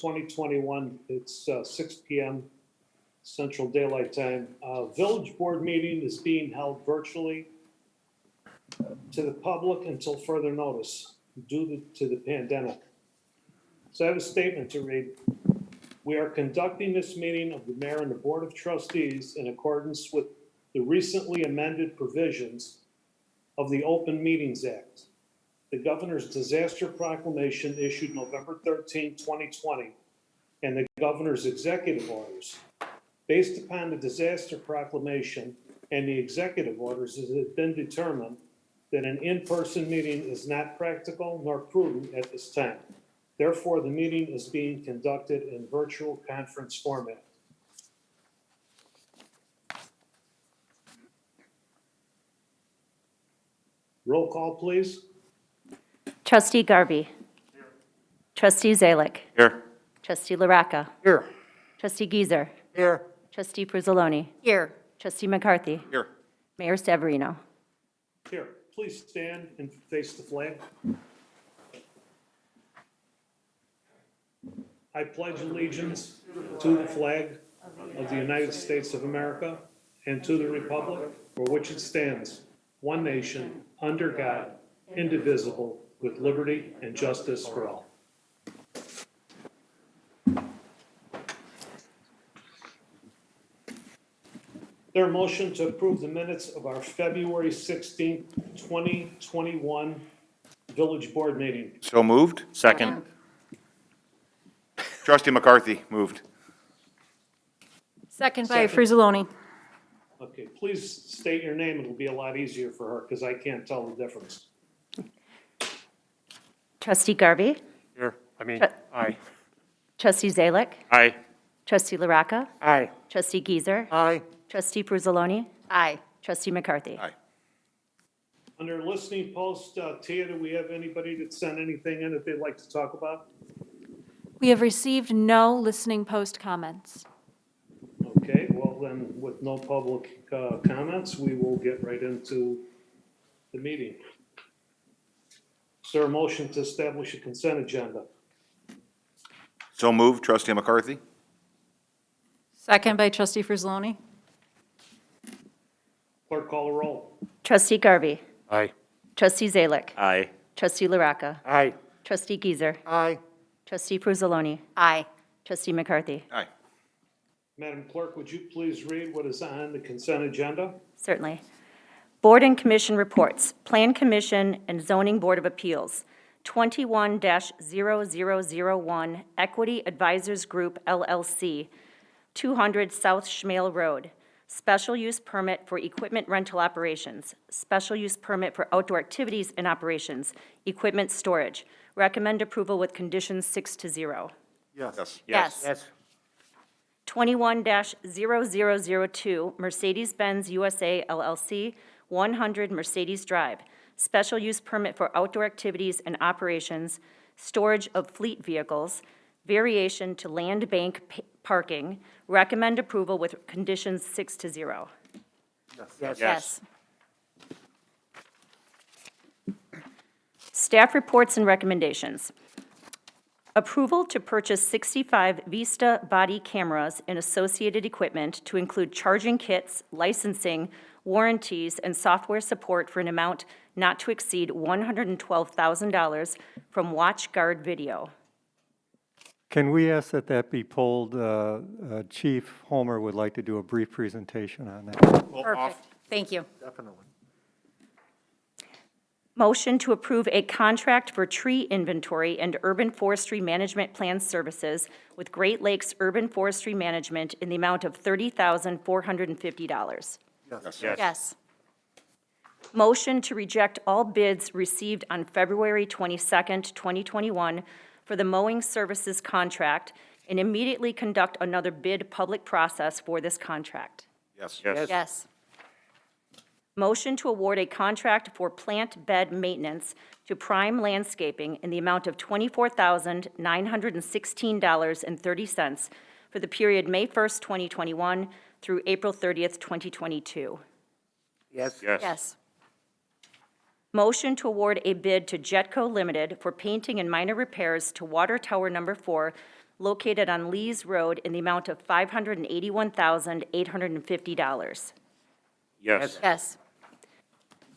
2021. It's 6 p.m. Central Daylight Time. Village Board meeting is being held virtually to the public until further notice due to the pandemic. So I have a statement to read. We are conducting this meeting of the mayor and the Board of Trustees in accordance with the recently amended provisions of the Open Meetings Act, the governor's disaster proclamation issued November 13, 2020, and the governor's executive orders. Based upon the disaster proclamation and the executive orders, it has been determined that an in-person meeting is not practical nor prudent at this time. Therefore, the meeting is being conducted in virtual conference format. Roll call, please. Trustee Garvey. Here. Trustee Zalick. Here. Trustee LaRocca. Here. Trustee Gieser. Here. Trustee Fruzzoloni. Here. Trustee McCarthy. Here. Mayor Severino. Here, please stand and face the flag. I pledge allegiance to the flag of the United States of America and to the republic for which it stands, one nation, under God, indivisible, with liberty and justice for all. There a motion to approve the minutes of our February 16th, 2021 Village Board meeting. So moved. Second. Trustee McCarthy moved. Second by Second. Fruzzoloni. Okay, please state your name. It'll be a lot easier for her because I can't tell the difference. Trustee Garvey. Here. Tru- Aye. Trustee Zalick. Aye. Trustee LaRocca. Aye. Trustee Gieser. Aye. Trustee Fruzzoloni. Aye. Trustee McCarthy. Aye. Under listening post, Tia, do we have anybody that sent anything in that they'd like to talk about? We have received no listening post comments. Okay, well then, with no public comments, we will get right into the meeting. Is there a motion to establish a consent agenda? So moved. Trustee McCarthy. Second by Trustee Fruzzoloni. Clerk, call the roll. Trustee Garvey. Aye. Trustee Zalick. Aye. Trustee LaRocca. Aye. Trustee Gieser. Aye. Trustee Fruzzoloni. Aye. Trustee McCarthy. Aye. Madam Clerk, would you please read what is on the consent agenda? Certainly. Board and Commission reports. Plan Commission and Zoning Board of Appeals. 21-0001 Equity Advisors Group LLC, 200 South Schmale Road. Special use permit for equipment rental operations. Special use permit for outdoor activities and operations. Equipment storage. Recommend approval with conditions 6-0. Yes. Yes. 21-0002 Mercedes-Benz USA LLC, 100 Mercedes Drive. Special use permit for outdoor activities and operations, storage of fleet vehicles, variation to land bank parking. Recommend approval with conditions 6-0. Yes. Staff reports and recommendations. Approval to purchase 65 Vista body cameras and associated equipment to include charging kits, licensing, warranties, and software support for an amount not to exceed $112,000 from WatchGuard Video. Can we ask that that be pulled? Chief Homer would like to do a brief presentation on that. Perfect. Thank you. Definitely. Motion to approve a contract for tree inventory and urban forestry management plan services with Great Lakes Urban Forestry Management in the amount of $30,450. Yes. Yes. Motion to reject all bids received on February 22nd, 2021 for the mowing services contract and immediately conduct another bid public process for this contract. Yes. Yes. Motion to award a contract for plant bed maintenance to Prime Landscaping in the amount of $24,916.30 for the period May 1st, 2021 through April 30th, 2022. Yes. Motion to award a bid to Jetco Limited for painting and minor repairs to Water Tower Number 4 located on Lees Road in the amount of $581,850. Yes. Yes.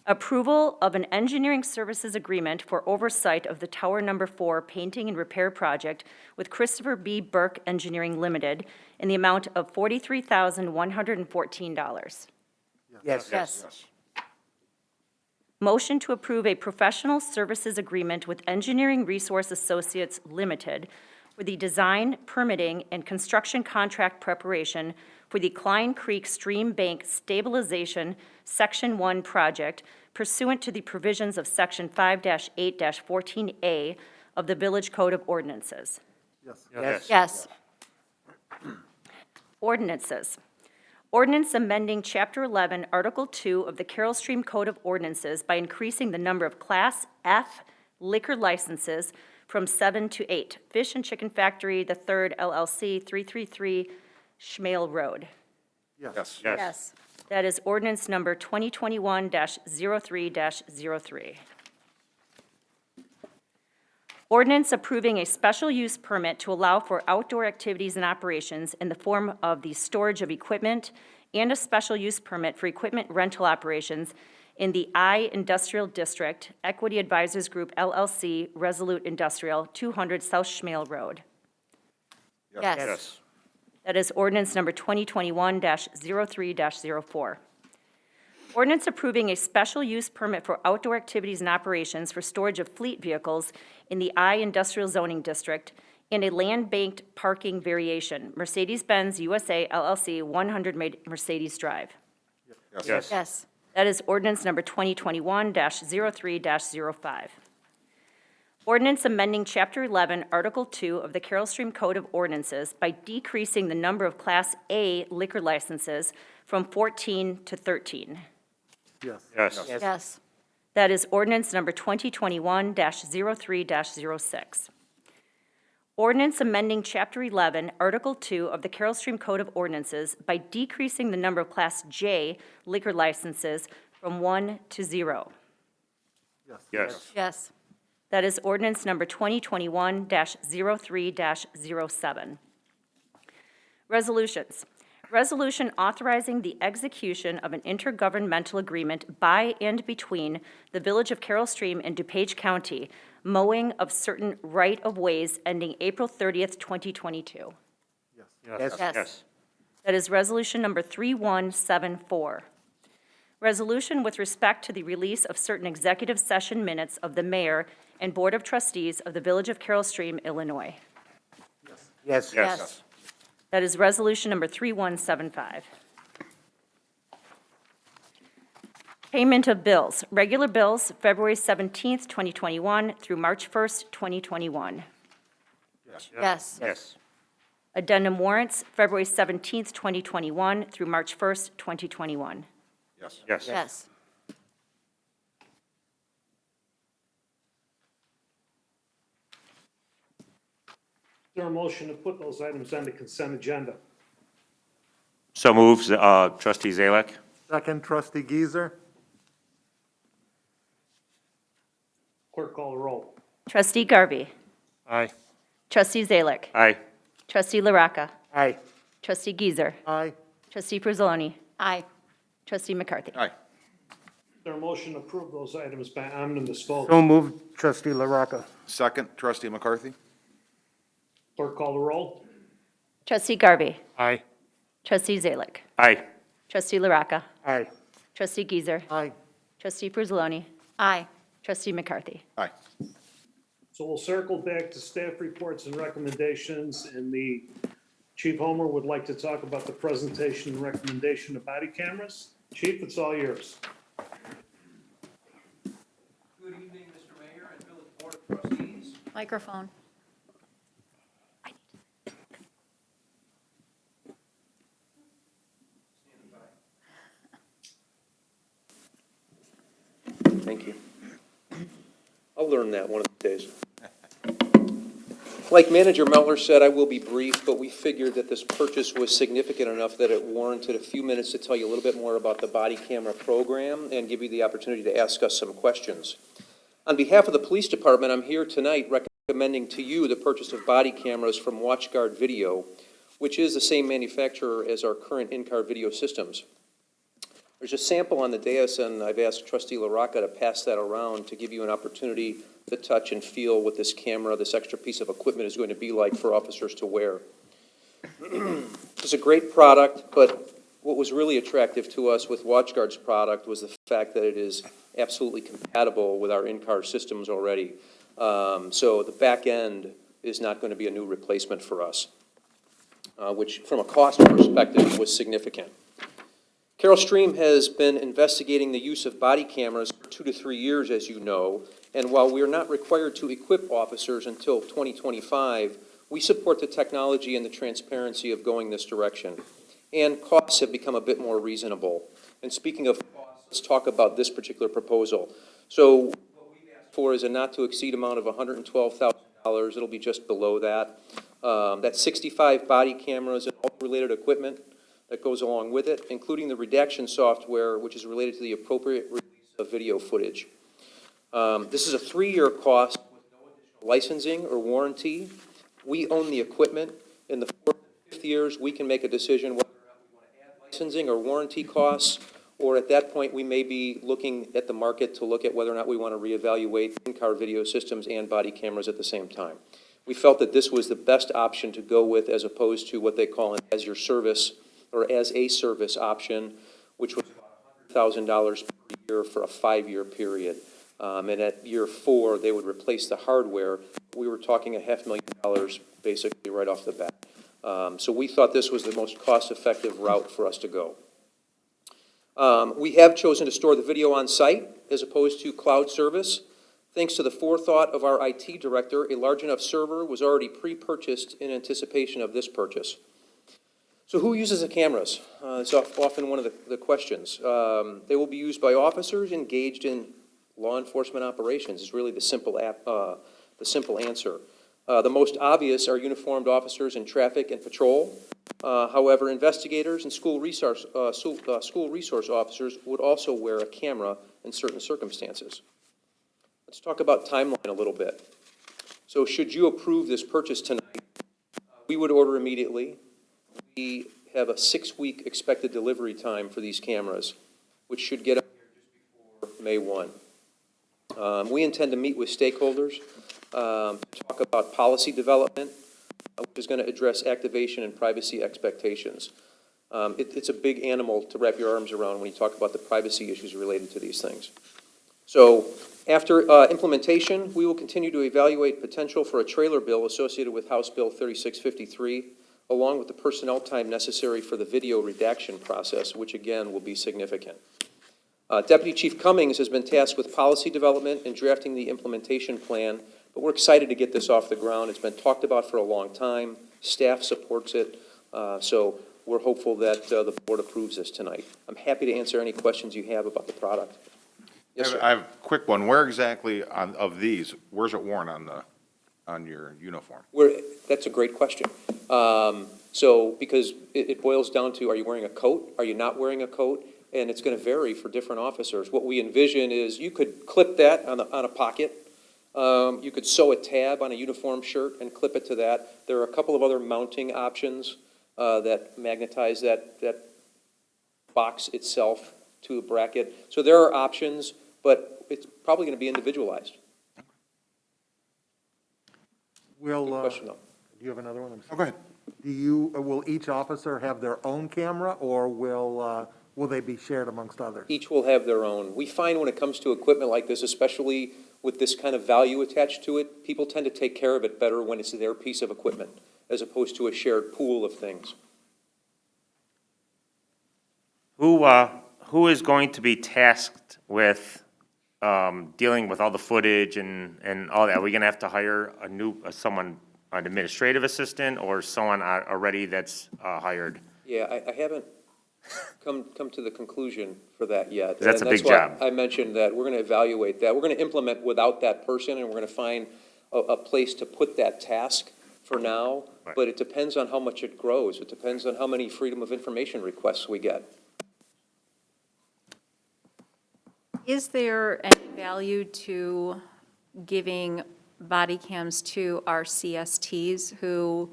Approval of an engineering services agreement for oversight of the Tower Number 4 painting and repair project with Christopher B. Burke Engineering Limited in the amount of $43,114. Yes. Yes. Motion to approve a professional services agreement with Engineering Resource Associates Limited for the design, permitting, and construction contract preparation for the Klein Creek Stream Bank Stabilization Section 1 project pursuant to the provisions of Section 5-8-14A of the Village Code of Ordinances. Yes. Yes. Ordinances. Ordinance amending Chapter 11, Article 2 of the Carroll Stream Code of Ordinances by increasing the number of Class F liquor licenses from 7 to 8. Fish and Chicken Factory, the Third LLC, 333 Schmale Road. Yes. Yes. That is ordinance number 2021-03-03. Ordinance approving a special use permit to allow for outdoor activities and operations in the form of the storage of equipment and a special use permit for equipment rental operations in the I Industrial District, Equity Advisors Group LLC, Resolute Industrial, 200 South Schmale Road. Yes. That is ordinance number 2021-03-04. Ordinance approving a special use permit for outdoor activities and operations for storage of fleet vehicles in the I Industrial Zoning District and a land-banked parking variation, Mercedes-Benz USA LLC, 100 Mercedes Drive. Yes. Yes. That is ordinance number 2021-03-05. Ordinance amending Chapter 11, Article 2 of the Carroll Stream Code of Ordinances by decreasing the number of Class A liquor licenses from 14 to 13. Yes. Yes. That is ordinance number 2021-03-06. Ordinance amending Chapter 11, Article 2 of the Carroll Stream Code of Ordinances by decreasing the number of Class J liquor licenses from 1 to 0. Yes. Yes. That is ordinance number 2021-03-07. Resolutions. Resolution authorizing the execution of an intergovernmental agreement by and between the Village of Carroll Stream and DuPage County, mowing of certain right-of-ways ending April 30th, 2022. Yes. That is resolution number 3174. Resolution with respect to the release of certain executive session minutes of the mayor and Board of Trustees of the Village of Carroll Stream, Illinois. Yes. Yes. That is resolution number 3175. Payment of bills. Regular bills, February 17th, 2021 through March 1st, 2021. Yes. Yes. Addendum warrants, February 17th, 2021 through March 1st, 2021. Yes. Yes. Is there a motion to put those items on the consent agenda? So moves, trustee Zalek. Second, trustee Geezer. Clerk call the roll. Trustee Garvey. Aye. Trustee Zalek. Aye. Trustee LaRocca. Aye. Trustee Geezer. Aye. Trustee Frizzaloni. Aye. Trustee McCarthy. Aye. Is there a motion to approve those items by omnibus vote? So moved, trustee LaRocca. Second, trustee McCarthy? Clerk call the roll. Trustee Garvey. Aye. Trustee Zalek. Aye. Trustee LaRocca. Aye. Trustee Geezer. Aye. Trustee Frizzaloni. Aye. Trustee McCarthy. Aye. So we'll circle back to staff reports and recommendations, and the Chief Homer would like to talk about the presentation and recommendation of body cameras. Chief, it's all yours. Good evening, Mr. Mayor and Village Board of Trustees. Microphone. Thank you. I'll learn that one of these days. Like Manager Mellor said, I will be brief, but we figured that this purchase was significant enough that it warranted a few minutes to tell you a little bit more about the body camera program and give you the opportunity to ask us some questions. On behalf of the police department, I'm here tonight recommending recommending to you the purchase of body cameras from WatchGuard Video, which is the same manufacturer as our current in-car video systems. There's a sample on the dais, and I've asked Trustee LaRocca to pass that around to give you an opportunity to touch and feel what this camera, this extra piece of equipment is going to be like for officers to wear. It's a great product, but what was really attractive to us with WatchGuard's product was the fact that it is absolutely compatible with our in-car systems already. So the back end is not going to be a new replacement for us, which from a cost perspective was significant. Carol Stream has been investigating the use of body cameras for 2 to 3 years, as you know, and while we are not required to equip officers until 2025, we support the technology and the transparency of going this direction. And costs have become a bit more reasonable. And speaking of costs, let's talk about this particular proposal. So what we've asked for is a not-to-exceed amount of $112,000. It'll be just below that. That's 65 body cameras and all related equipment that goes along with it, including the redaction software, which is related to the appropriate release of video footage. This is a 3-year cost with no additional licensing or warranty. We own the equipment. In the 4th and 5th years, we can make a decision whether or not we want to add licensing or warranty costs, or at that point, we may be looking at the market to look at whether or not we want to reevaluate in-car video systems and body cameras at the same time. We felt that this was the best option to go with as opposed to what they call an as-your-service or as-a-service option, which was about $100,000 per year for a 5-year period. And at year 4, they would replace the hardware. We were talking $500,000 basically right off the bat. So we thought this was the most cost-effective route for us to go. We have chosen to store the video on site as opposed to cloud service. Thanks to the forethought of our IT director, a large enough server was already pre-purchased in anticipation of this purchase. So who uses the cameras? It's often one of the questions. They will be used by officers engaged in law enforcement operations is really the simple answer. The most obvious are uniformed officers in traffic and patrol. However, investigators and school resource officers would also wear a camera in certain circumstances. Let's talk about timeline a little bit. So should you approve this purchase tonight, we would order immediately. We have a 6-week expected delivery time for these cameras, which should get up here just before May 1. We intend to meet with stakeholders, talk about policy development, which is going to address activation and privacy expectations. It's a big animal to wrap your arms around when you talk about the privacy issues related to these things. So after implementation, we will continue to evaluate potential for a trailer bill associated with House Bill 3653, along with the personnel time necessary for the video redaction process, which again will be significant. Deputy Chief Cummings has been tasked with policy development and drafting the implementation plan, but we're excited to get this off the ground. It's been talked about for a long time. Staff supports it, so we're hopeful that the board approves this tonight. I'm happy to answer any questions you have about the product. Yes, sir. I have a quick one. Where exactly of these, where's it worn on your uniform? That's a great question. So because it boils down to, are you wearing a coat? Are you not wearing a coat? And it's going to vary for different officers. What we envision is you could clip that on a pocket. You could sew a tab on a uniform shirt and clip it to that. There are a couple of other mounting options that magnetize that box itself to a bracket. So there are options, but it's probably going to be individualized. Will, Good question, though. do you have another one? I'm Oh, sorry. go ahead. Will each officer have their own camera, or will they be shared amongst others? Each will have their own. We find when it comes to equipment like this, especially with this kind of value attached to it, people tend to take care of it better when it's their piece of equipment, as opposed to a shared pool of things. Who is going to be tasked with dealing with all the footage and all that? Are we going to have to hire someone, an administrative assistant, or someone already that's hired? Yeah, I haven't come to the conclusion for that yet. That's a And big job. why I mentioned that we're going to evaluate that. We're going to implement without that person, and we're going to find a place to put that task for now. Right. But it depends on how much it grows. It depends on how many freedom of information requests we get. Is there any value to giving body cams to our CSTs who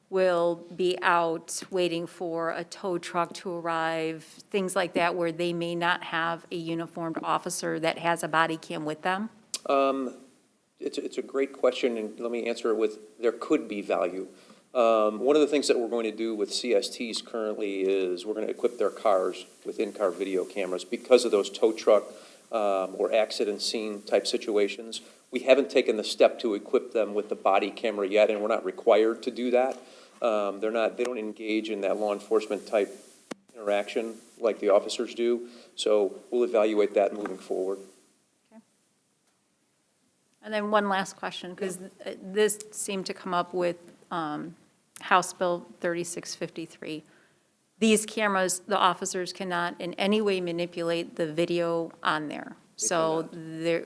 will be out waiting for a tow truck to arrive, things like that, where they may not have a uniformed officer that has a body cam with them? It's a great question, and let me answer it with, there could be value. One of the things that we're going to do with CSTs currently is we're going to equip their cars with in-car video cameras because of those tow truck or accident scene type situations. We haven't taken the step to equip them with the body camera yet, and we're not required to do that. They don't engage in that law enforcement type interaction like the officers do. So we'll evaluate that moving forward. And then one last question, because this seemed to come up with House Bill 3653. These cameras, the officers cannot in any way manipulate the video on there. So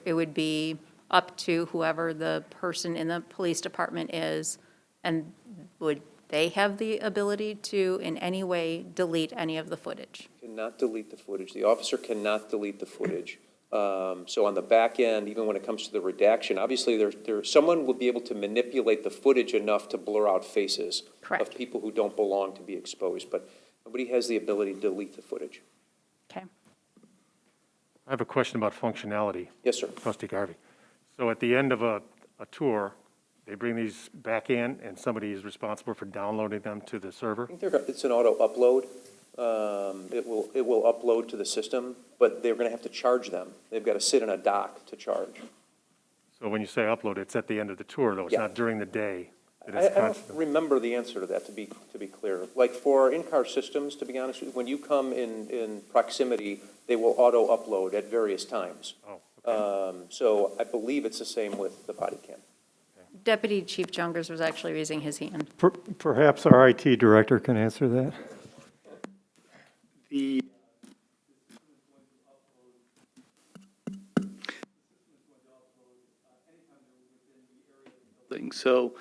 it would be up to whoever the person in the police department is, and would they have the ability to in any way delete any of the footage? Cannot delete the footage. The officer cannot delete the footage. So on the back end, even when it comes to the redaction, obviously someone will be able to manipulate the footage enough to blur out faces Correct. of people who don't belong to be exposed, but nobody has the ability to delete the footage. Okay. I have a question about functionality. Yes, sir. Trustee Garvey. So at the end of a tour, they bring these back in and somebody is responsible for downloading them to the server? I think it's an auto upload. It will upload to the system, but they're going to have to charge them. They've got to sit in a dock to charge. So when you say upload, it's at the end of the tour, though? It's Yeah. not during the day? That I it's don't constant? remember the answer to that, to be clear. Like for our in-car systems, to be honest with you, when you come in proximity, they will auto upload at various times. Oh, okay. So I believe it's the same with the body cam. Deputy Chief Jungers was actually raising his hand. Perhaps our IT director can answer that. The so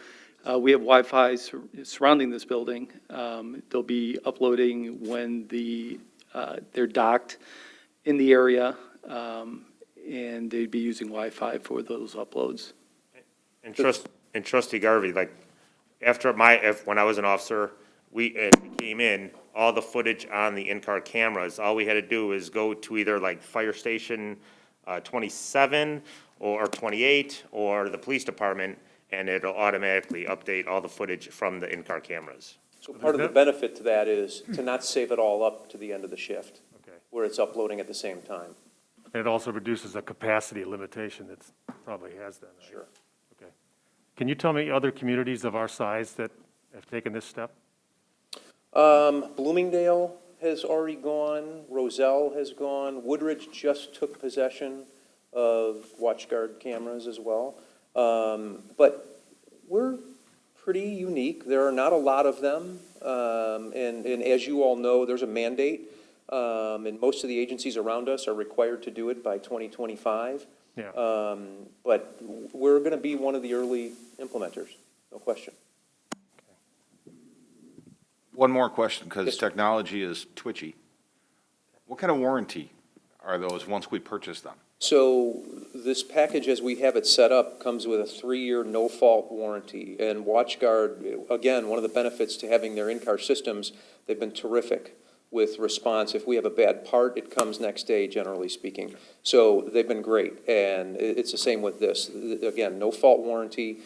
we have Wi-Fi surrounding this building. They'll be uploading when they're docked in the area, and they'd be using Wi-Fi for those uploads. And Trustee Garvey, like, when I was an officer, we came in, all the footage on the in-car cameras, all we had to do is go to either like Fire Station 27 or 28 or the police department, and it'll automatically update all the footage from the in-car cameras. So part of the benefit to that is to not save it all up to the end of the shift, Okay. where it's uploading at the same time. And it also reduces a capacity limitation that probably has then, right? Sure. Okay. Can you tell me other communities of our size that have taken this step? Bloomingdale has already gone, Roselle has gone, Woodridge just took possession of WatchGuard cameras as well. But we're pretty unique. There are not a lot of them. And as you all know, there's a mandate. And most of the agencies around us are required to do it by 2025. Yeah. But we're going to be one of the early implementers, no question. One more question, because Yes, sir. technology is twitchy. What kind of warranty are those once we purchase them? So this package, as we have it set up, comes with a 3-year no-fault warranty. And WatchGuard, again, one of the benefits to having their in-car systems, they've been terrific with response. If we have a bad part, it comes next day, generally speaking. So they've been great, and it's the same with this. Again, no-fault warranty.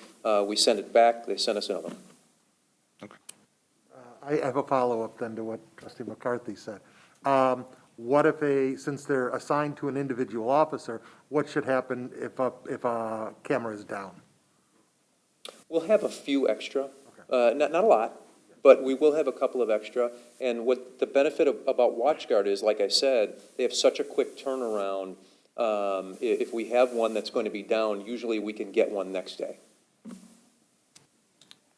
We send it back, they send us another one. I have a follow-up then to what Trustee McCarthy said. What if since they're assigned to an individual officer, what should happen if a camera is down? We'll have a few extra, not a lot, but we will have a couple of extra. And what the benefit about WatchGuard is, like I said, they have such a quick turnaround. If we have one that's going to be down, usually we can get one next day.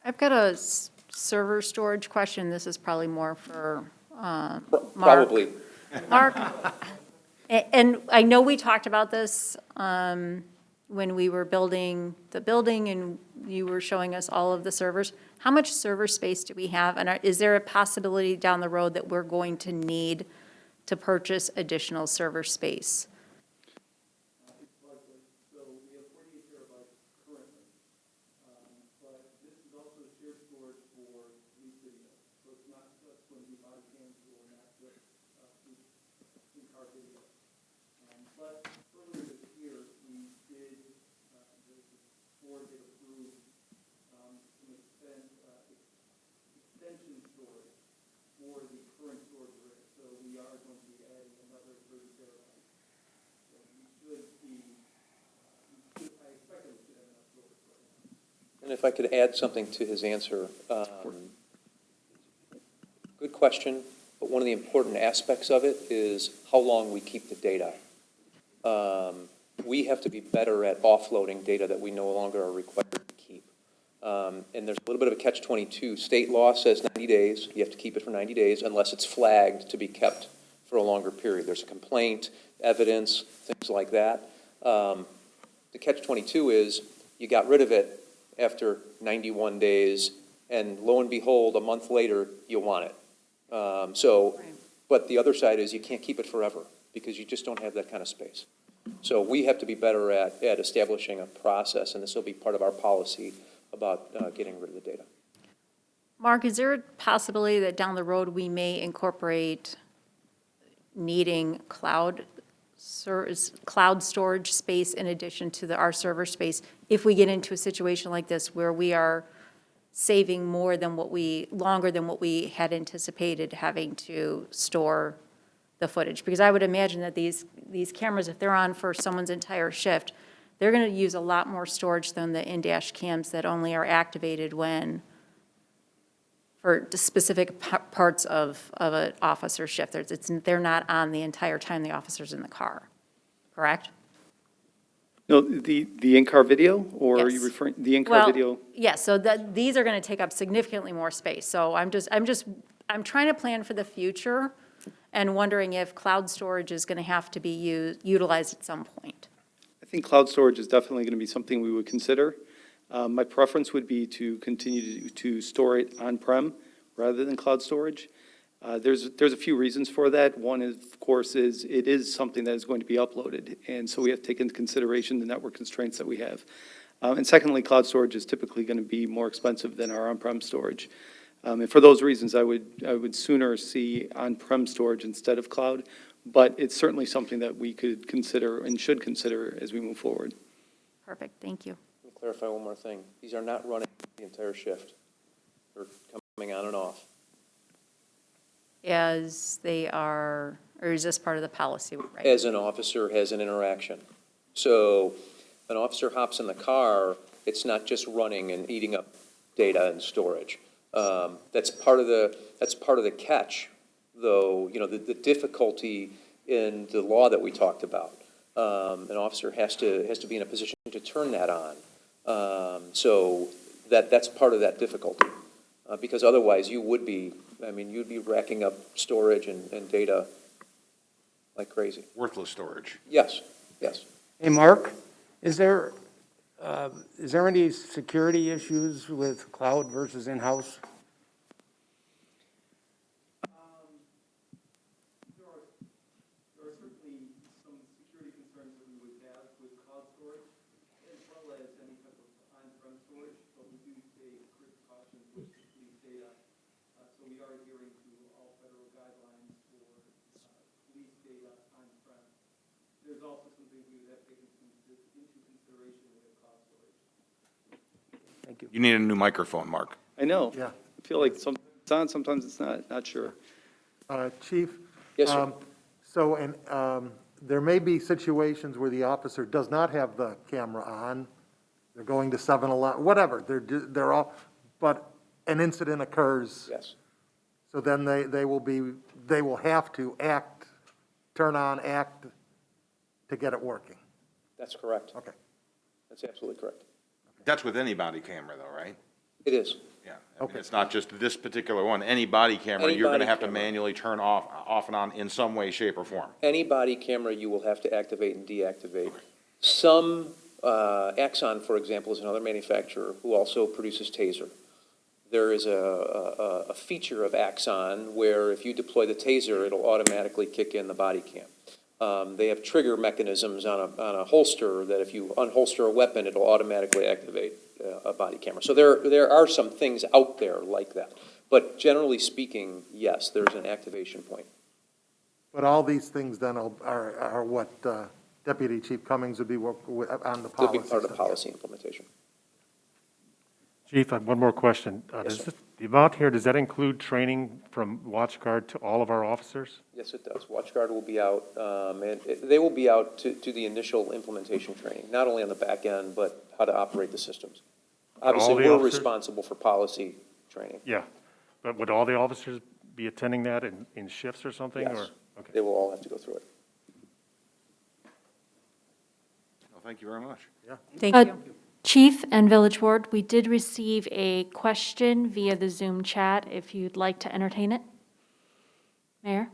I've got a server storage question. This is probably more for Mark. Probably. Mark, and I know we talked about this when we were building the building and you were showing us all of the servers. How much server space do we have? And is there a possibility down the road that we're going to need to purchase additional server space? And if I could add something to his answer, good question, but one of the important aspects of it is how long we keep the data. We have to be better at offloading data that we no longer are required to keep. And there's a little bit of a catch-22. State law says 90 days. You have to keep it for 90 days unless it's flagged to be kept for a longer period. There's a complaint, evidence, things like that. The catch-22 is you got rid of it after 91 days, and lo and behold, a month later, you want it. But the other side is you can't keep it forever because you just don't have that kind of space. So we have to be better at establishing a process, and this will be part of our policy about getting rid of the data. Mark, is there a possibility that down the road we may incorporate needing cloud storage space in addition to our server space if we get into a situation like this where we are saving longer than what we had anticipated having to store the footage? Because I would imagine that these cameras, if they're on for someone's entire shift, they're going to use a lot more storage than the in-dash cams that only are activated for specific parts of an officer's shift. They're not on the entire time the officer's in the car, correct? No, the in-car video, or are you Yes. referring, the in-car video? Yes, so these are going to take up significantly more space. So I'm trying to plan for the future and wondering if cloud storage is going to have to be utilized at some point. I think cloud storage is definitely going to be something we would consider. My preference would be to continue to store it on-prem rather than cloud storage. There's a few reasons for that. One is, of course, it is something that is going to be uploaded, and so we have to take into consideration the network constraints that we have. And secondly, cloud storage is typically going to be more expensive than our on-prem storage. And for those reasons, I would sooner see on-prem storage instead of cloud, but it's certainly something that we could consider and should consider as we move forward. Perfect, thank you. Let me clarify one more thing. These are not running the entire shift. They're coming on and off. As they are, or is this part of the policy? Right? As an officer has an interaction. So an officer hops in the car, it's not just running and eating up data and storage. That's part of the catch, though, the difficulty in the law that we talked about. An officer has to be in a position to turn that on. So that's part of that difficulty. Because otherwise you'd be racking up storage and data like crazy. Worthless storage. Yes. Hey, Mark, is there any security issues with cloud versus in-house? There are certainly some security concerns that we would have with cloud storage, as well as any type of on-prem storage, but we do take precautions with the police data. So we are adhering to all federal guidelines for police data on-prem. There's also some things we would have to take into consideration with cloud storage. Thank you. You need a new microphone, Mark. I know. Yeah. I feel like sometimes it's on, sometimes it's not sure. Chief? Yes, sir. There may be situations where the officer does not have the camera on. They're going to 7-Eleven, whatever, they're all, but an incident occurs. Yes. So then they will have to turn on, act to get it working. That's correct. Okay. That's absolutely correct. That's with any body camera though, right? It is. Yeah. I mean, Okay. it's not just this particular one. Any body camera, Any you're going to body have to camera. manually turn off and on in some way, shape, or form. Any body camera you will have to activate and deactivate. Some, Axon, for example, is another manufacturer who also produces taser. There is a feature of Axon where if you deploy the taser, it'll automatically kick in the body cam. They have trigger mechanisms on a holster that if you unholster a weapon, it'll automatically activate a body camera. So there are some things out there like that. But generally speaking, yes, there's an activation point. But all these things then are what Deputy Chief Cummings would be on the They'll policy. be part of the stuff. policy implementation. Chief, I have one more question. Yes, sir. The amount here, does that include training from WatchGuard to all of our officers? Yes, it does. WatchGuard will be out, they will be out to the initial implementation training, not only on the back end, but how to operate the systems. all Obviously, the we're officers? responsible for policy training. Yeah, but would all the officers be attending that in shifts or something, or? Yes, Okay. they will all have to go through it. Well, thank you very much. Thank Uh, you. Chief and Village Board, we did receive a question via the Zoom chat, if you'd like to entertain it. Mayor?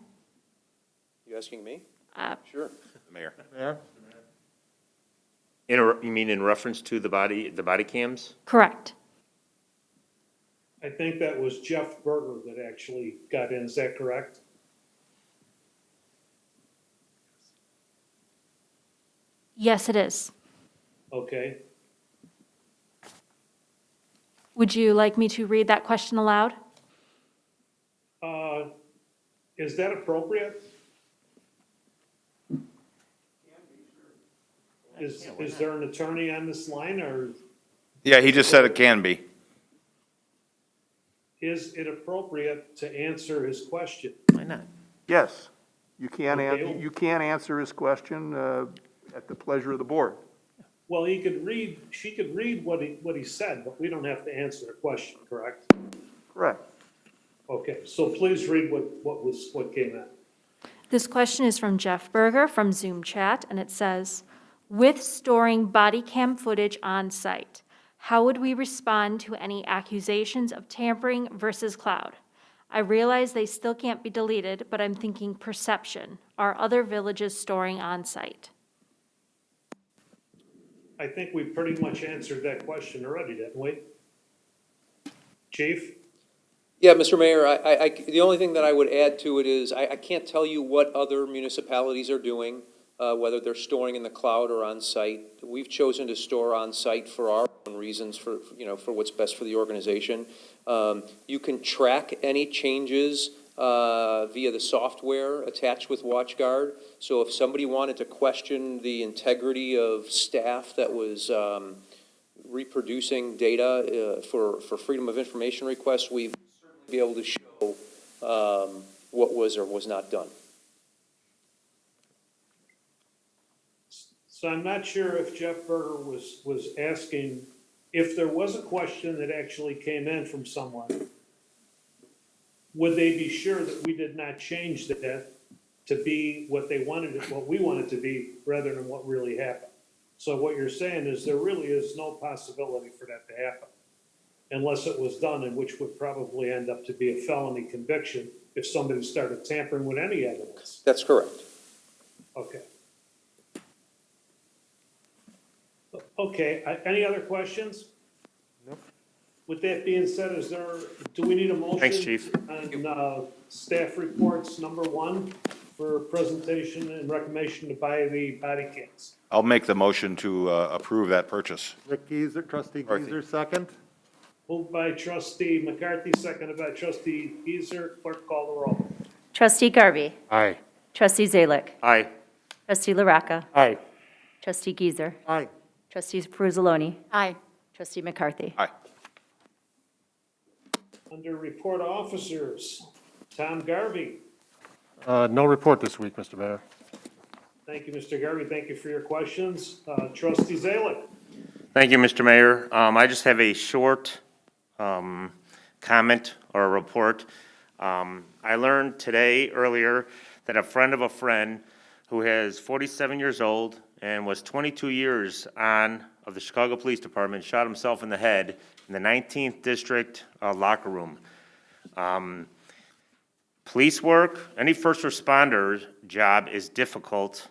You asking me? Uh, Sure. The mayor. Mayor? You mean in reference to the body cams? Correct. I think that was Jeff Berger that actually got in, is that correct? Yes, it is. Okay, Would you like me to read that question aloud? is that appropriate? Is there an attorney on this line, or Yeah, he just said it can be. is it appropriate to answer his question? Why not? Yes, you can, Okay. you can answer his question at the pleasure of the board. Well, she could read what he said, but we don't have to answer the question, correct? Correct. Okay, so please read what came in. This question is from Jeff Berger from Zoom chat, and it says, with storing body cam footage on site, how would we respond to any accusations of tampering versus cloud? I realize they still can't be deleted, but I'm thinking perception. Are other villages storing on site? I think we pretty much answered that question already, didn't we? Chief? Yeah, Mr. Mayor, the only thing that I would add to it is, I can't tell you what other municipalities are doing, whether they're storing in the cloud or on-site. We've chosen to store on-site for our own reasons, for what's best for the organization. You can track any changes via the software attached with WatchGuard. So if somebody wanted to question the integrity of staff that was reproducing data for Freedom of Information requests, we'd be able to show what was or was not done. So I'm not sure if Jeff Berger was asking, if there was a question that actually came in from someone, would they be sure that we did not change that to be what we wanted to be, rather than what really happened? So what you're saying is there really is no possibility for that to happen, unless it was done, and which would probably end up to be a felony conviction if somebody started tampering with any evidence. That's correct. Okay. Okay, any other questions? Nope. With that being said, do we need a motion? Thanks, Chief. On staff reports, number 1, for presentation and recommendation to buy the body cams? I'll make the motion to approve that purchase. Rick Geezer, trustee McCarthy. Geezer, second. Moved by trustee McCarthy, seconded by trustee Geezer. Clerk, call the roll. Trustee Garvey. Aye. Trustee Zalick. Aye. Trustee LaRocca. Aye. Trustee Geezer. Aye. Trustee Peruzoloni. Aye. Trustee McCarthy. Aye. Under report of officers, Tom Garvey. No report this week, Mr. Mayor. Thank you, Mr. Garvey. Thank you for your questions. Trustee Zalick. Thank you, Mr. Mayor. I just have a short comment or a report. I learned earlier, that a friend of a friend who is 47 years old and was 22 years of the Chicago Police Department shot himself in the head in the 19th District locker room. Police work, any first responder job is difficult,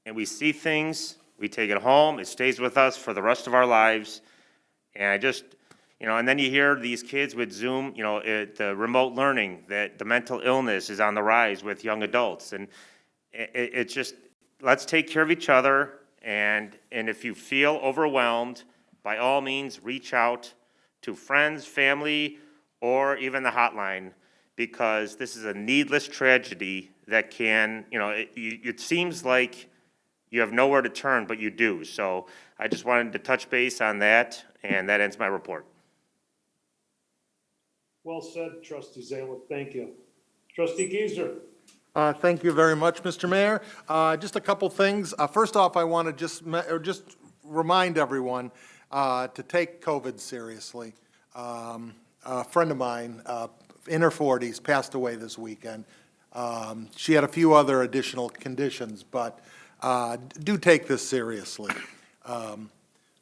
and we see things, we take it home, it stays with us for the rest of our lives, and and then you hear these kids with Zoom, the remote learning, that the mental illness is on the rise with young adults, and it's just, let's take care of each other, and if you feel overwhelmed, by all means, reach out to friends, family, or even the hotline, because this is a needless tragedy that can, it seems like you have nowhere to turn, but you do. So I just wanted to touch base on that, and that ends my report. Well said, trustee Zalick, thank you. Trustee Geezer. Thank you very much, Mr. Mayor. Just a couple things. First off, I want to just remind everyone to take COVID seriously. A friend of mine, in her 40s, passed away this weekend. She had a few other additional conditions, but do take this seriously.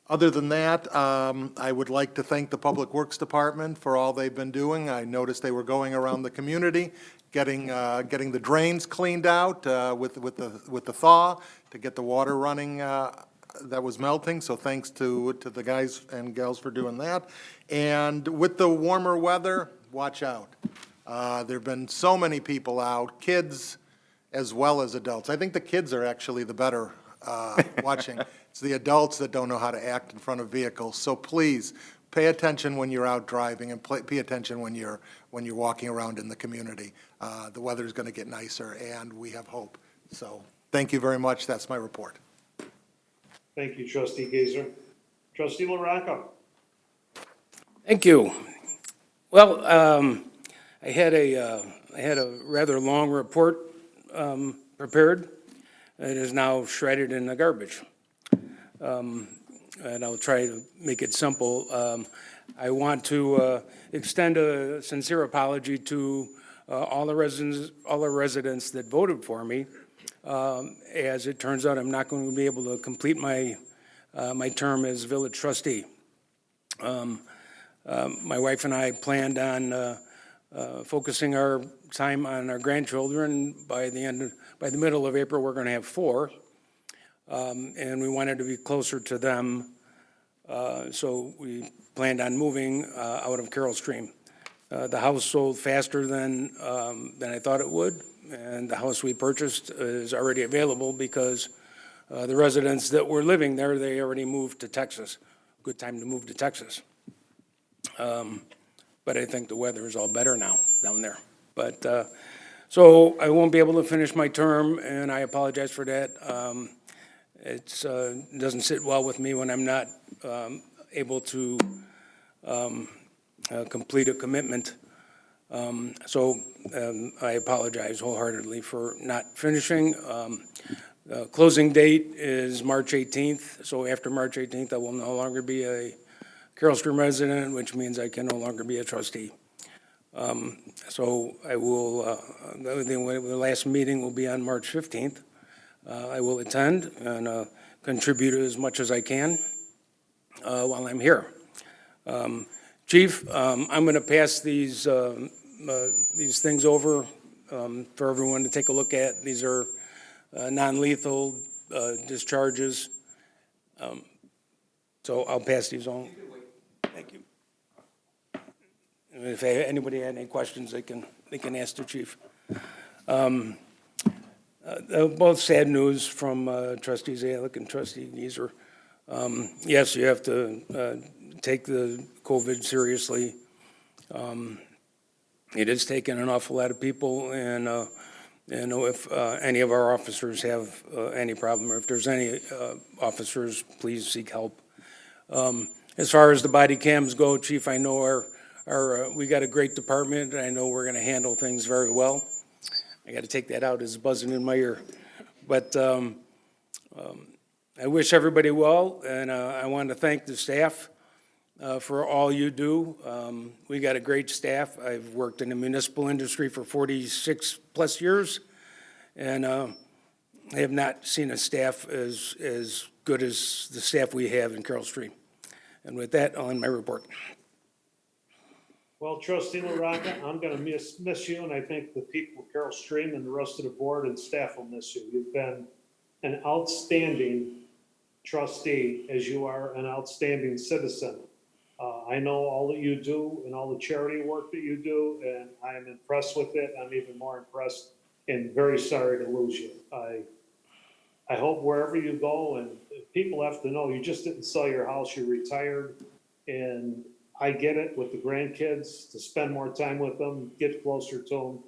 Other than that, I would like to thank the Public Works Department for all they've been doing. I noticed they were going around the community, getting the drains cleaned out with the thaw to get the water running that was melting. So thanks to the guys and gals for doing that. And with the warmer weather, watch out. There've been so many people out, kids as well as adults. I think the kids are actually the better watching. It's the adults that don't know how to act in front of vehicles. So please, pay attention when you're out driving, and pay attention when you're walking around in the community. The weather's going to get nicer, and we have hope. So thank you very much. That's my report. Thank you, trustee Geezer. Trustee LaRocca. Thank you. Well, I had a rather long report prepared. It is now shredded in the garbage. And I'll try to make it simple. I want to extend a sincere apology to all the residents that voted for me. As it turns out, I'm not going to be able to complete my term as village trustee. My wife and I planned on focusing our time on our grandchildren. By the middle of April, we're going to have 4. And we wanted to be closer to them, so we planned on moving out of Carroll Stream. The house sold faster than I thought it would, and the house we purchased is already available because the residents that were living there, they already moved to Texas. Good time to move to Texas. But I think the weather is all better now down there. But so I won't be able to finish my term, and I apologize for that. It doesn't sit well with me when I'm not able to complete a commitment. So I apologize wholeheartedly for not finishing. Closing date is March 18th, so after March 18th, I will no longer be a Carroll Stream resident, which means I can no longer be a trustee. So I will, the last meeting will be on March 15th. I will attend and contribute as much as I can while I'm here. Chief, I'm going to pass these things over for everyone to take a look at. These are non-lethal discharges. So I'll pass these on. Thank you. And if anybody had any questions, they can ask the chief. Both sad news from Trustee Zalick and Trustee Geezer. Yes, you have to take the COVID seriously. It has taken an awful lot of people, and if any of our officers have any problem, or if there's any officers, please seek help. As far as the body cams go, Chief, I know we got a great department, and I know we're going to handle things very well. I got to take that out as buzzing in my ear. But I wish everybody well, and I want to thank the staff for all you do. We got a great staff. I've worked in the municipal industry for 46+ years, and I have not seen a staff as good as the staff we have in Carroll Stream. And with that, I'll end my report. Well, trustee LaRocca, I'm going to miss you, and I think the people of Carroll Stream and the rest of the board and staff will miss you. You've been an outstanding trustee, as you are an outstanding citizen. I know all that you do and all the charity work that you do, and I am impressed with it. I'm even more impressed and very sorry to lose you. I hope wherever you go, and people have to know, you just didn't sell your house, you retired, and I get it with the grandkids, to spend more time with them, get closer to them,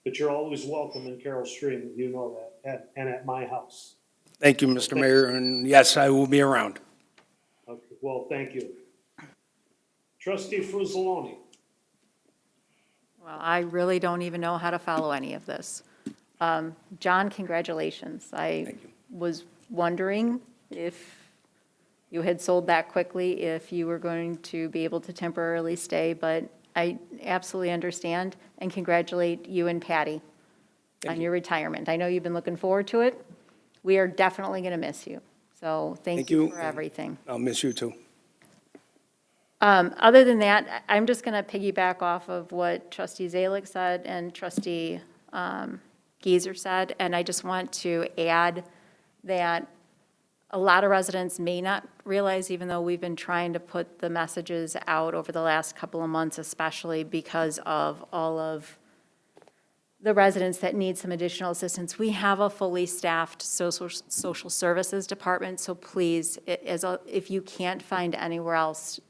but you're always welcome in Carroll Stream, you know that, and at my house. Thank you, Mr. Mayor, and yes, I will be around. Okay, well, thank you. Trustee Fruzzalone. Well, I really don't even know how to follow any of this. John, congratulations. I was wondering if you had sold that quickly, if you were going to be able to temporarily stay, but I absolutely understand and congratulate you and Patty on your retirement. I know you've been looking forward to it. We are definitely going to miss you. So thank you for everything. I'll miss you too. Other than that, I'm just going to piggyback off of what Trustee Zalik said and Trustee Geezer said, and I just want to add that a lot of residents may not realize, even though we've been trying to put the messages out over the last couple of months, especially because of all of the residents that need some additional assistance, we have a fully staffed social services department, so please, if you can't find anywhere else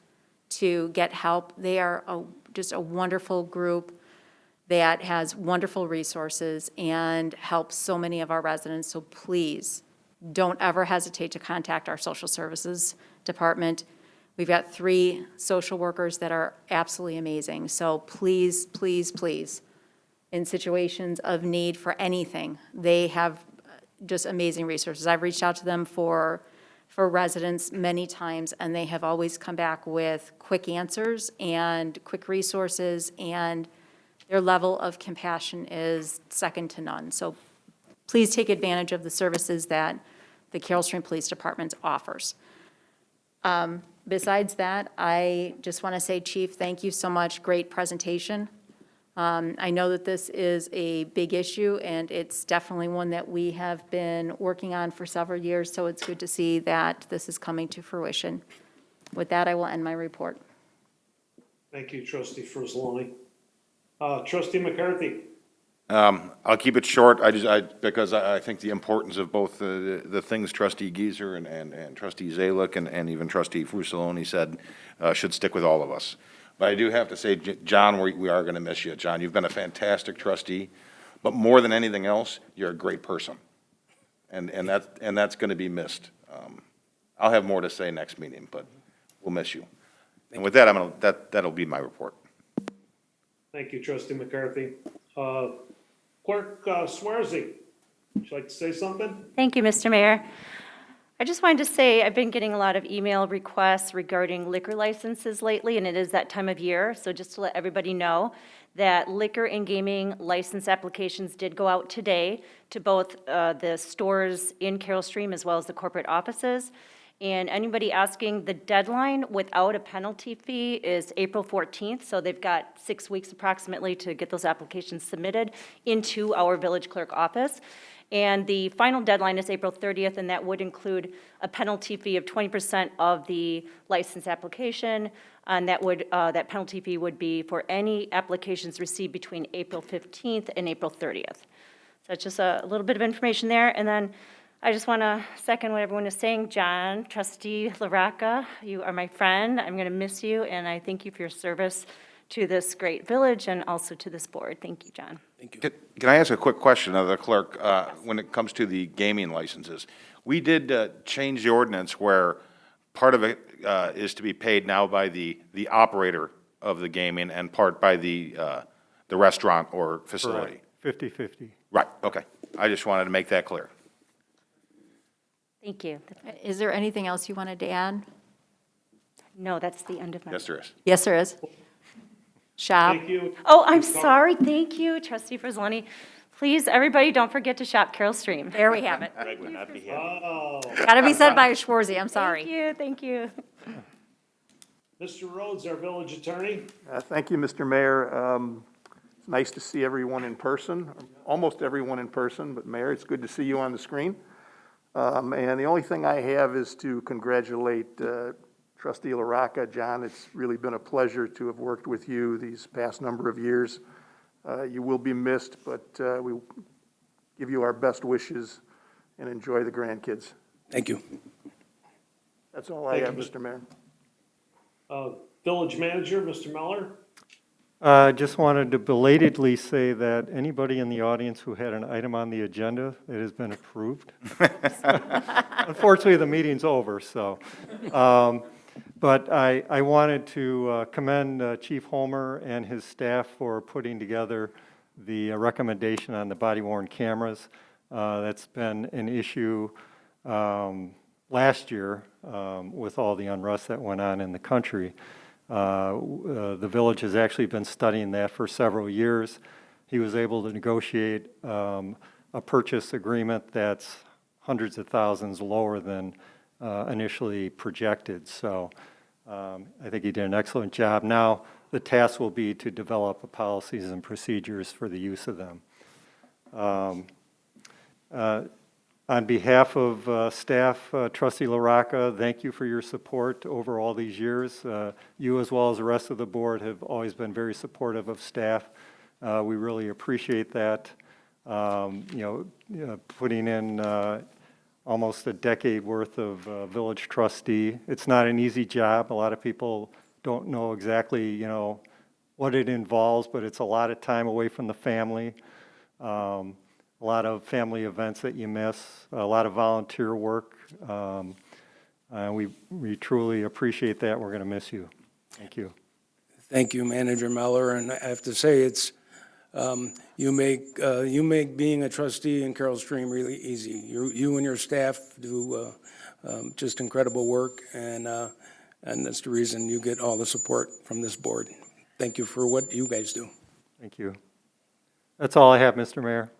to get help, they are just a wonderful group that has wonderful resources and helps so many of our residents, so please, don't ever hesitate to contact our social services department. We've got 3 social workers that are absolutely amazing, so please, please, please, in situations of need for anything, they have just amazing resources. I've reached out to them for residents many times, and they have always come back with quick answers and quick resources, and their level of compassion is second to none. So please take advantage of the services that the Carroll Stream Police Department offers. Besides that, I just want to say, Chief, thank you so much. Great presentation. I know that this is a big issue, and it's definitely one that we have been working on for several years, so it's good to see that this is coming to fruition. With that, I will end my report. Thank you, Trustee Fruzzalone. Trustee McCarthy. I'll keep it short, because I think the importance of both the things Trustee Geezer and Trustee Zalik and even Trustee Fruzzalone said should stick with all of us. But I do have to say, John, we are going to miss you. John, you've been a fantastic trustee, but more than anything else, you're a great person. And that's going to be missed. I'll have more to say next meeting, but we'll miss you. And with that, that'll be my report. Thank you, Trustee McCarthy. Clerk Swersey, would you like to say something? Thank you, Mr. Mayor. I just wanted to say I've been getting a lot of email requests regarding liquor licenses lately, and it is that time of year. So just to let everybody know that liquor and gaming license applications did go out today to both the stores in Carroll Stream as well as the corporate offices. And anybody asking, the deadline without a penalty fee is April 14th. So they've got 6 weeks approximately to get those applications submitted into our village clerk office. And the final deadline is April 30th, and that would include a penalty fee of 20% of the license application. And that penalty fee would be for any applications received between April 15th and April 30th. So it's just a little bit of information there. And then I just want to second what everyone is saying. John, Trustee LaRocca, you are my friend. I'm going to miss you, and I thank you for your service to this great village and also to this board. Thank you, John. Thank you. Can I ask a quick question of the clerk when it comes to the gaming licenses? We did change the ordinance where part of it is to be paid now by the operator of the gaming and part by the restaurant or facility. 50/50. Right, okay. I just wanted to make that clear. Thank you. Is there anything else you wanted to add? No, that's the end of my. Yes, there is. Yes, there is. Shop. Thank you. Oh, I'm sorry. Thank you, Trustee Fruzzalone. Please, everybody, don't forget to shop Carroll Stream. There we have it. Greg would not be happy. Oh, Got to be said by a Schwarzy, I'm sorry. Thank you. Mr. Rhodes, our village attorney. Thank you, Mr. Mayor. It's nice to see everyone in person, almost everyone in person, but Mayor, it's good to see you on the screen. And the only thing I have is to congratulate Trustee LaRocca. John, it's really been a pleasure to have worked with you these past number of years. You will be missed, but we give you our best wishes and enjoy the grandkids. Thank you. That's all I Thank have, you, Mr. Mayor. Village Manager, Mr. Meller. Just wanted to belatedly say that anybody in the audience who had an item on the agenda, it has been approved. Unfortunately, the meeting's over, so. But I wanted to commend Chief Homer and his staff for putting together the recommendation on the body-worn cameras. That's been an issue last year with all the unrest that went on in the country. The village has actually been studying that for several years. He was able to negotiate a purchase agreement that's hundreds of thousands lower than initially projected. So I think he did an excellent job. Now the task will be to develop policies and procedures for the use of them. On behalf of staff, Trustee LaRocca, thank you for your support over all these years. You, as well as the rest of the board, have always been very supportive of staff. We really appreciate that. Putting in almost a decade worth of village trustee. It's not an easy job. A lot of people don't know exactly, what it involves, but it's a lot of time away from the family. A lot of family events that you miss, a lot of volunteer work. We truly appreciate that. We're going to miss you. Thank you. Thank you, Manager Meller, and I have to say, it's, you make being a trustee in Carroll Stream really easy. You and your staff do just incredible work, and that's the reason you get all the support from this board. Thank you for what you guys do. Thank you. That's all I have, Mr. Mayor.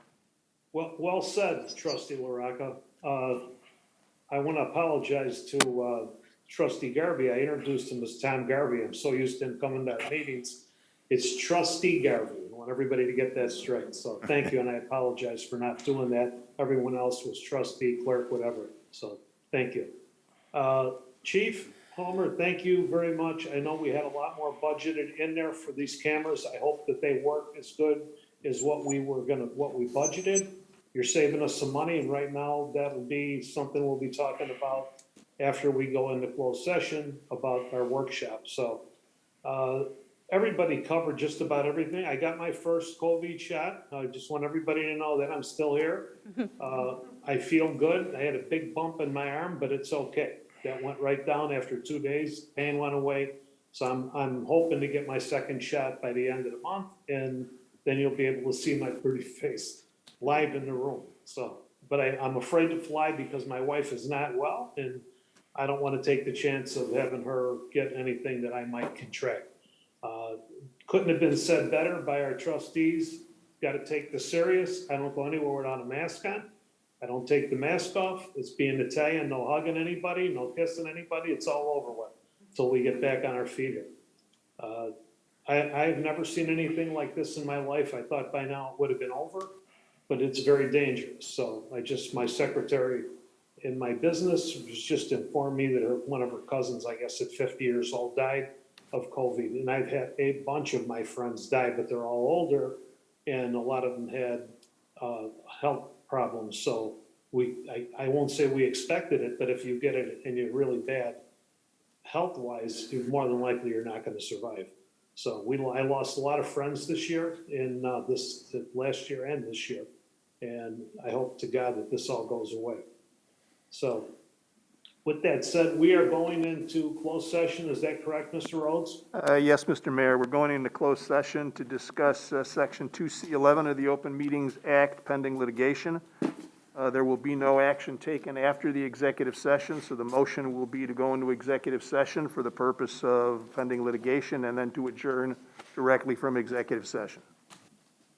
Well said, Trustee LaRocca. I want to apologize to Trustee Garvey. I introduced him as Tom Garvey. I'm so used to him coming to meetings. It's Trustee Garvey. I want everybody to get that straight. So thank you, and I apologize for not doing that. Everyone else was trustee, clerk, whatever. So thank you. Chief Homer, thank you very much. I know we had a lot more budgeted in there for these cameras. I hope that they work as good as what we budgeted. You're saving us some money, and right now that will be something we'll be talking about after we go into closed session about our workshop. So everybody covered just about everything. I got my first COVID shot. I just want everybody to know that I'm still here. I feel good. I had a big bump in my arm, but it's okay. That went right down after 2 days. Pain went away. So I'm hoping to get my second shot by the end of the month, and then you'll be able to see my pretty face live in the room. So, but I'm afraid to fly because my wife is not well, and I don't want to take the chance of having her get anything that I might contract. Couldn't have been said better by our trustees. Got to take this serious. I don't go anywhere without a mask on. I don't take the mask off. It's being Italian, no hugging anybody, no kissing anybody. It's all over with until we get back on our feet here. I've never seen anything like this in my life. I thought by now it would have been over, but it's very dangerous. So my secretary in my business just informed me that one of her cousins, I guess at 50 years old, died of COVID. And I've had a bunch of my friends die, but they're all older, and a lot of them had health problems. So I won't say we expected it, but if you get it and you're really bad health-wise, more than likely you're not going to survive. So I lost a lot of friends this year, in last year and this year, and I hope to God that this all goes away. So with that said, we are going into closed session. Is that correct, Mr. Rhodes? Yes, Mr. Mayor, we're going into closed session to discuss Section 2C11 of the Open Meetings Act pending litigation. There will be no action taken after the executive session, so the motion will be to go into executive session for the purpose of pending litigation and then to adjourn directly from executive session.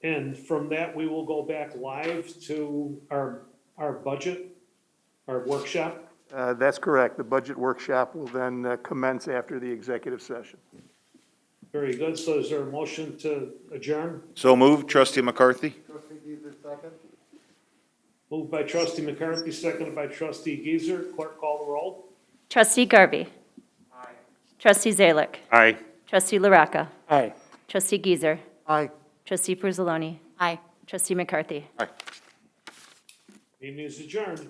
And from that, we will go back live to our budget, our workshop. That's correct. The budget workshop will then commence after the executive session. Very good. So is there a motion to adjourn? So moved, Trustee McCarthy? Trustee Geezer, second. Moved by Trustee McCarthy, seconded by Trustee Geezer. Clerk, call the roll. Trustee Garvey. Aye. Trustee Zalick. Aye. Trustee LaRocca. Aye. Trustee Geezer. Aye. Trustee Fruzzoloni. Aye. Trustee McCarthy. Aye. Meeting is adjourned.